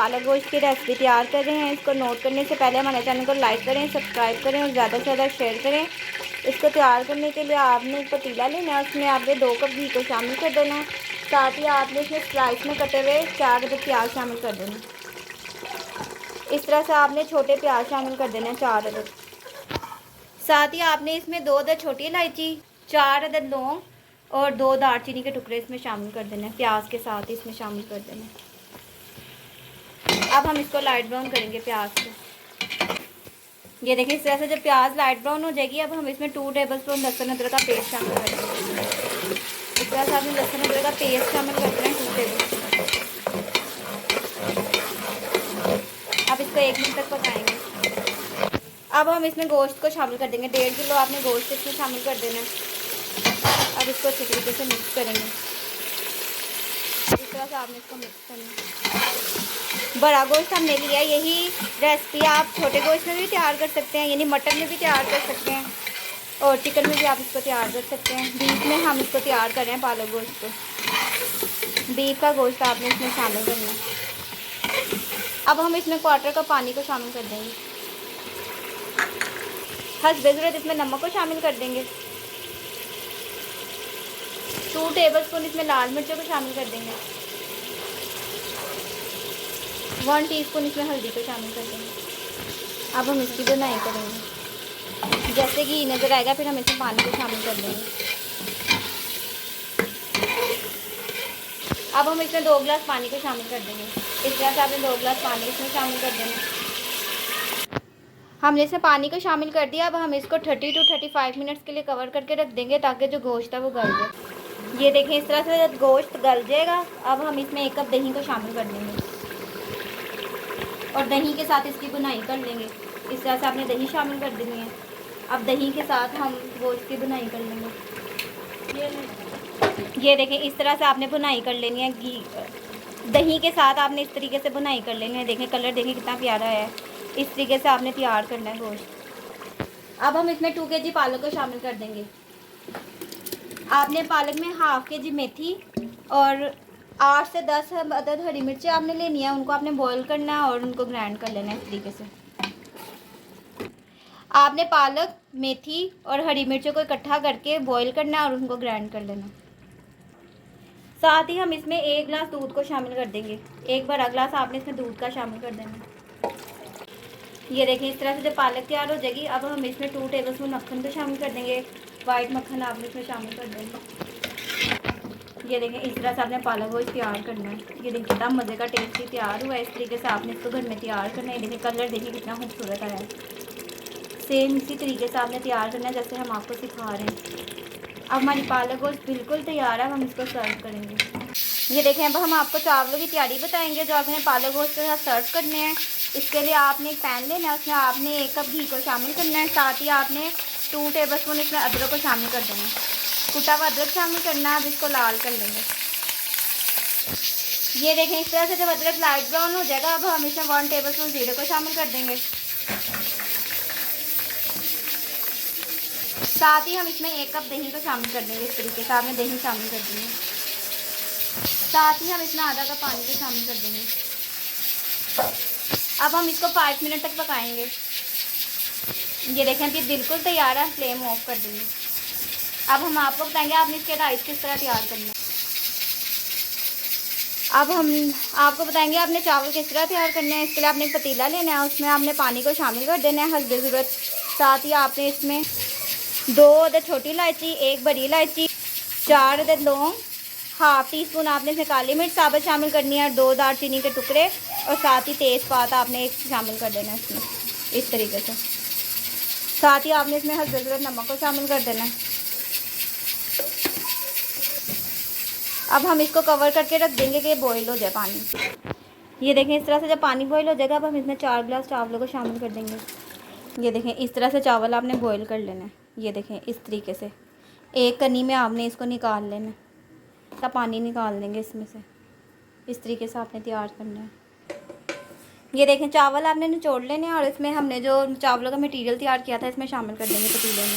पालक गोश्त की रेसिपी तैयार कर रहे हैं। इसको नोट करने से पहले हमारे चैनल को लाइक करें, सब्सक्राइब करें और ज़्यादा से ज़्यादा शेयर करें। इसको तैयार करने के लिए आपने एक पतीला लेना है, उसमें आपने 2 कप घी को शामिल कर देना है। साथ ही आपने इसमें स्लाइस में कटे हुए 4 अदद प्याज शामिल कर देना। इस तरह से आपने छोटे प्याज शामिल कर देना है 4 अदद। साथ ही आपने इसमें 2 अदद छोटी इलायची, 4 अदद लौंग और 2 दालचीनी के टुकड़े इसमें शामिल कर देना है। प्याज के साथ इसमें शामिल कर देना है। अब हम इसको लाइट ब्राउन करेंगे प्याज को। ये देखिए इस तरह से जब प्याज लाइट ब्राउन हो जाएगी, अब हम इसमें 2 टेबलस्पून लहसुन अदरक का पेस्ट शामिल कर देंगे। इस तरह से आपने लहसुन अदरक का पेस्ट शामिल कर देना है 2 टेबलस्पून। अब इसको 1 मिनट तक पकाएंगे। अब हम इसमें गोश्त को शामिल कर देंगे। 1.5 किलो आपने गोश्त इसमें शामिल कर देना है। अब इसको अच्छी तरीके से मिक्स करेंगे। इस तरह से आपने इसको मिक्स करना है। बड़ा गोश्त हमने लिया। यही रेसिपी आप छोटे गोश्त में भी तैयार कर सकते हैं, यानी मटन में भी तैयार कर सकते हैं और चिकन में भी आप इसको तैयार कर सकते हैं। बीफ में हम इसको तैयार कर रहे हैं पालक गोश्त को। बीफ का गोश्त आपने इसमें शामिल करना है। अब हम इसमें 1/4 कप पानी को शामिल कर देंगे। हस्बे ज़रूरत इसमें नमक को शामिल कर देंगे। 2 टेबलस्पून इसमें लाल मिर्चों को शामिल कर देंगे। 1 टीस्पून इसमें हल्दी को शामिल कर देंगे। अब हम इसकी बुनाई करेंगे। जैसे घी नज़र आएगा फिर हम इसमें पानी को शामिल कर देंगे। अब हम इसमें 2 गिलास पानी को शामिल कर देंगे। इस तरह से आपने 2 गिलास पानी इसमें शामिल कर देना। हमने इसमें पानी को शामिल कर दिया। अब हम इसको 30 to 35 मिनट्स के लिए कवर करके रख देंगे ताकि जो गोश्त है वो गल जाए। ये देखें इस तरह से जब गोश्त गल जाएगा, अब हम इसमें 1 कप दही को शामिल कर देंगे और दही के साथ इसकी बुनाई कर लेंगे। इस तरह से आपने दही शामिल कर देनी है। अब दही के साथ हम गोश्त की बुनाई कर लेंगे। ये देखें इस तरह से आपने बुनाई कर लेनी है। घी दही के साथ आपने इस तरीके से बुनाई कर लेनी है। देखें कलर देखें कितना प्यारा है। इस तरीके से आपने तैयार करना है गोश्त। अब हम इसमें 2 kg पालक को शामिल कर देंगे। आपने पालक में 1/2 kg मेथी और 8 से 10 अदद हरी मिर्चें आपने लेनी है। उनको आपने बॉईल करना है और उनको ग्राइंड कर लेना है। इस तरीके से आपने पालक, मेथी और हरी मिर्चों को इकट्ठा करके बॉईल करना है और उनको ग्राइंड कर लेना। साथ ही हम इसमें 1 गिलास दूध को शामिल कर देंगे। 1 बड़ा गिलास आपने इसमें दूध का शामिल कर देना। ये देखिए इस तरह से जब पालक तैयार हो जाएगी, अब हम इसमें 2 टेबलस्पून मक्खन को शामिल कर देंगे। वाइट मक्खन आपने इसमें शामिल कर देंगे। ये देखें इस तरह से आपने पालक गोश्त तैयार करना है। ये देखिए कितना मज़े का टेस्टी तैयार हुआ है। इस तरीके से आपने इसको घर में तैयार करना है। देखिए कलर देखिए कितना खूबसूरत आया है। सेम इसी तरीके से आपने तैयार करना है जैसे हम आपको सिखा रहे हैं। अब हमारी पालक गोश्त बिल्कुल तैयार है। हम इसको सर्व करेंगे। ये देखें अब हम आपको चावलों की तैयारी बताएंगे जो आपने पालक गोश्त के साथ सर्व करने हैं। इसके लिए आपने एक पैन लेना है, उसमें आपने 1 कप घी को शामिल करना है। साथ ही आपने 2 टेबलस्पून इसमें अदरक को शामिल कर देना है। कुटा हुआ अदरक शामिल करना है। अब इसको लाल कर लेंगे। ये देखें इस तरह से जब अदरक लाइट ब्राउन हो जाएगा, अब हम इसमें 1 टेबलस्पून जीरे को शामिल कर देंगे। साथ ही हम इसमें 1 कप दही को शामिल कर देंगे। इस तरीके से आपने दही शामिल कर देंगे। साथ ही हम इसमें आधा कप पानी को शामिल कर देंगे। अब हम इसको 5 मिनट तक पकाएंगे। ये देखें कि बिल्कुल तैयार है। फ्लेम ऑफ कर देंगे। अब हम आपको बताएंगे आपने इसके राइस किस तरह तैयार करना है। अब हम आपको बताएंगे आपने चावल किस तरह तैयार करना है। इसके लिए आपने एक पतीला लेना है, उसमें आपने पानी को शामिल कर देना है हस्बे ज़रूरत। साथ ही आपने इसमें 2 अदद छोटी इलायची, 1 बड़ी इलायची, 4 अदद लौंग, 1/2 टीस्पून आपने इसमें काली मिर्च साबुत शामिल करनी है, 2 दालचीनी के टुकड़े और साथ ही तेज़पात आपने एक शामिल कर देना है इसमें इस तरीके से। साथ ही आपने इसमें हस्बे ज़रूरत नमक को शामिल कर देना है। अब हम इसको कवर करके रख देंगे कि ये बॉईल हो जाए पानी। ये देखें इस तरह से जब पानी बॉईल हो जाएगा, अब हम इसमें 4 गिलास चावलों को शामिल कर देंगे। ये देखें इस तरह से चावल आपने बॉईल कर लेना है। ये देखें इस तरीके से एक कनी में आपने इसको निकाल लेना है। सब पानी निकाल देंगे इसमें से। इस तरीके से आपने तैयार करना है। ये देखें चावल आपने निचोड़ लेने हैं और इसमें हमने जो चावलों का मटेरियल तैयार किया था इसमें शामिल कर देंगे पतीले में।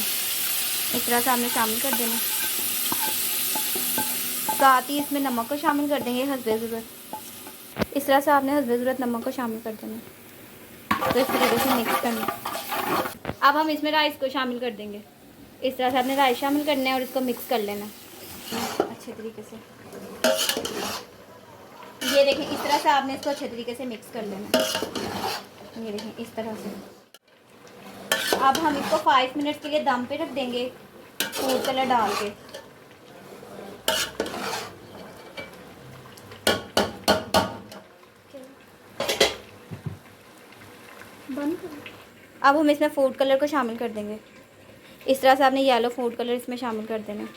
इस तरह से आपने शामिल कर देना। साथ ही इसमें नमक को शामिल कर देंगे हस्बे ज़रूरत। इस तरह से आपने हस्बे ज़रूरत नमक को शामिल कर देना। तो इस तरीके से मिक्स करना। अब हम इसमें राइस को शामिल कर देंगे। इस तरह से आपने राइस शामिल करना है और इसको मिक्स कर लेना अच्छे तरीके से। ये देखें, इस तरह से आपने इसको अच्छे तरीके से मिक्स कर लेना। ये देखें इस तरह से। अब हम इसको 5 मिनट के लिए दम पे रख देंगे फूड कलर डाल के। अब हम इसमें फूड कलर को शामिल कर देंगे। इस तरह से आपने येलो फूड कलर इसमें शामिल कर देना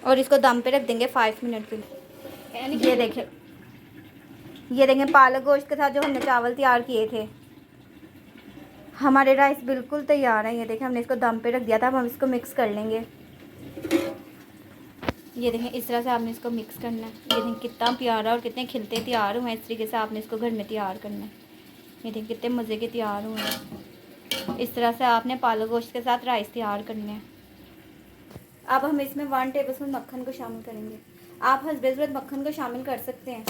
और इसको दम पे रख देंगे 5 मिनट के लिए। ये देखें पालक गोश्त के साथ जो हमने चावल तैयार किए थे, हमारे राइस बिल्कुल तैयार है। ये देखें हमने इसको दम पे रख दिया था। अब हम इसको मिक्स कर लेंगे। ये देखें इस तरह से आपने इसको मिक्स करना है। ये देखें कितना प्यारा और कितने खिलते तैयार हुए हैं। इस तरीके से आपने इसको घर में तैयार करना है। ये देखें कितने मज़े के तैयार हुए हैं। इस तरह से आपने पालक गोश्त के साथ राइस तैयार करने हैं। अब हम इसमें 1 टेबलस्पून मक्खन को शामिल करेंगे। आप हस्बे ज़रूरत मक्खन को शामिल कर सकते हैं।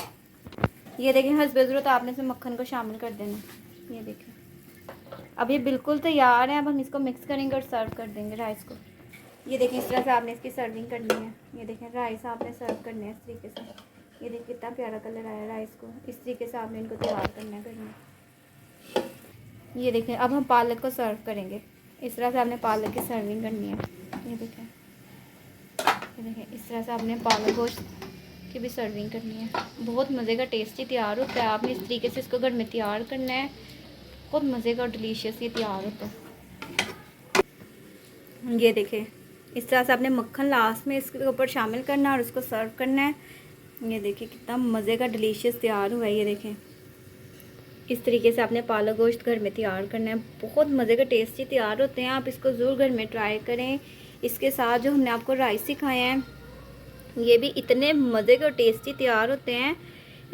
ये देखें हस्बे ज़रूरत आपने इसमें मक्खन को शामिल कर देना। ये देखें अब ये बिल्कुल तैयार है। अब हम इसको मिक्स करेंगे और सर्व कर देंगे राइस को। ये देखें इस तरह से आपने इसकी सर्विंग करनी है। ये देखें राइस आपने सर्व करने हैं इस तरीके से। ये देखें कितना प्यारा कलर आया राइस को। इस तरीके से आपने इनको तैयार करना है घर में। ये देखें अब हम पालक को सर्व करेंगे। इस तरह से आपने पालक की सर्विंग करनी है। ये देखें इस तरह से आपने पालक गोश्त की भी सर्विंग करनी है। बहुत मज़े का टेस्टी तैयार होता है। आपने इस तरीके से इसको घर में तैयार करना है। बहुत मज़े का और डिलीशियस ये तैयार होता है। ये देखें इस तरह से आपने मक्खन लास्ट में इसके ऊपर शामिल करना है और उसको सर्व करना है। ये देखिए कितना मज़े का डिलीशियस तैयार हुआ है। ये देखें इस तरीके से आपने पालक गोश्त घर में तैयार करना है। बहुत मज़े का टेस्टी तैयार होते हैं। आप इसको ज़रूर घर में ट्राई करें। इसके साथ जो हमने आपको राइस सिखाए हैं ये भी इतने मज़े के और टेस्टी तैयार होते हैं।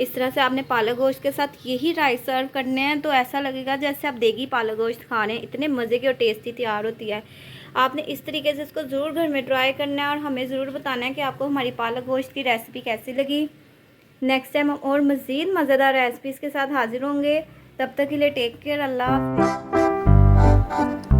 इस तरह से आपने पालक गोश्त के साथ यही राइस सर्व करने हैं तो ऐसा लगेगा जैसे आप देगी पालक गोश्त खा रहे हैं। इतने मज़े की और टेस्टी तैयार होती है। आपने इस तरीके से इसको ज़रूर घर में ट्राई करना है और हमें ज़रूर बताना है कि आपको हमारी पालक गोश्त की रेसिपी कैसी लगी। नेक्स्ट टाइम हम और मज़ीद मज़ेदार रेसिपीज़ के साथ हाजिर होंगे। तब तक के लिए टेक केयर। अल्लाह हाफ़िज़।